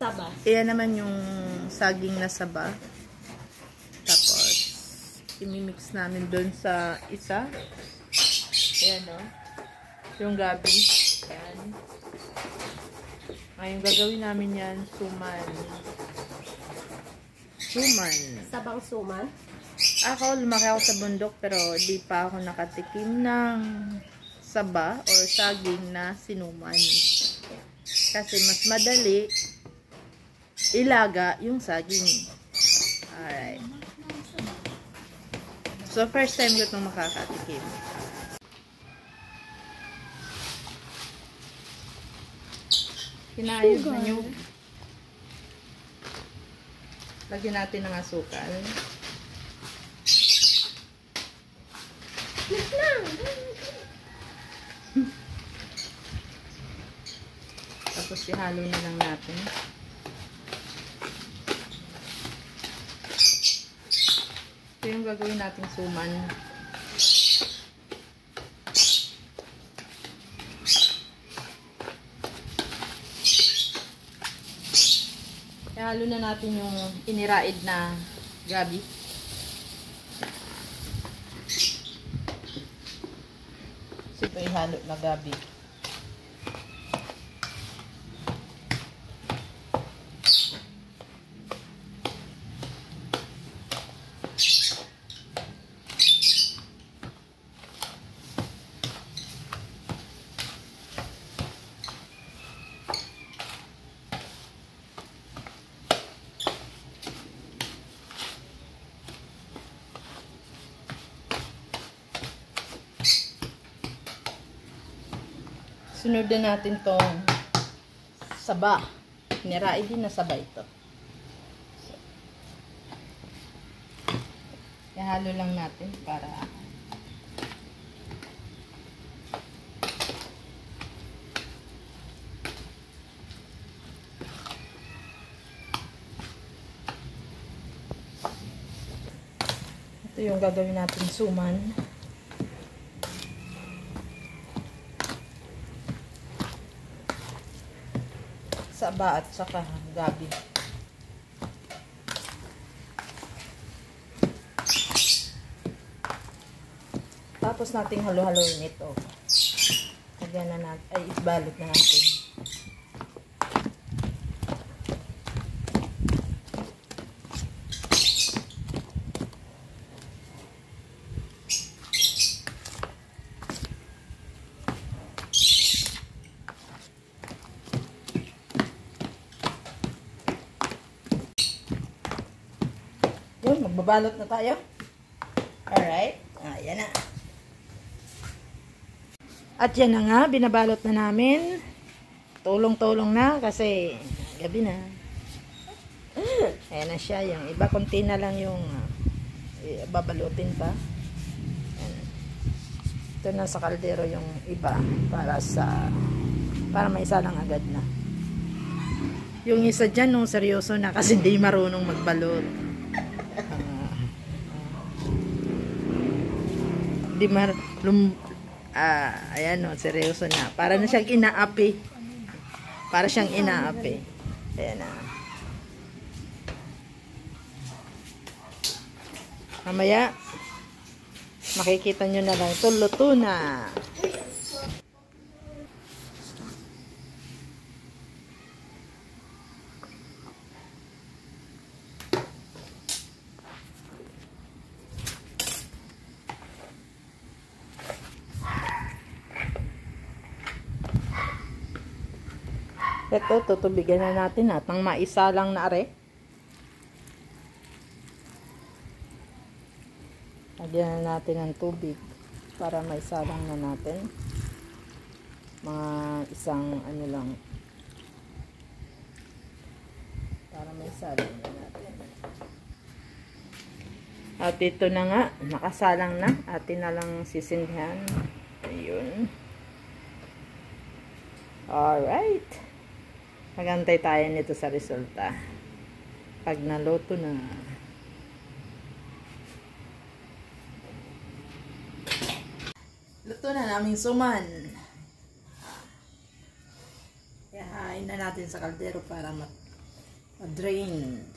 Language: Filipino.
Saba. Ayan naman yung saging na saba. Tapos, imimix namin dun sa isa. Ayan o. Yung gabi. Ayan. Ngayon, gagawin namin yan, suman. Suman. Sabang suman? Ako, lumaki ako sa bundok, pero di pa ako nakatikim ng saba or saging na sinuman. Kasi mas madali ilaga yung saging. Alright. So, first time ko itong makakatikim. Kinayod na nyo. Lagyan natin ng asukal. Tapos ihalo na lang natin. Ito yung gagawin nating suman. Ihalo na natin yung iniraid na gabi. So ito ihalo na gabi. Sunod na natin tong saba. Niraid din na saba ito. So, ihalo lang natin para ito yung gagawin natin suman. Saba at saka gabi. Tapos nating halo-haloin ito. Lagyan na natin, ay ibalot na natin. Yun, magbabalot na tayo. Alright. Ayan na. At yan na nga, binabalot na namin. Tulong-tulong na kasi gabi na. Ayan na siya. Yung iba, konti na lang yung babalutin pa. Ayan. Ito na sa kaldero yung iba para may isa lang agad na. Yung isa dyan, nung seryoso na kasi hindi marunong magbalot. Ayan o, seryoso na. Para na siyang inaapi. Para siyang inaapi. Ayan na. Mamaya, makikita nyo na lang. Ito, luto na. Ito, tutubigan na natin at ang maisa lang na are. Lagyan na natin ng tubig para maisa lang na natin. Mga isang ano lang. Para maisa lang na natin. At ito na nga, nakasalang na. Atin na lang sisindihan. Ayun. Alright. Magantay tayo nito sa resulta. Pag naluto na. Luto na naming suman. Ihahain na natin sa kaldero para ma-drained.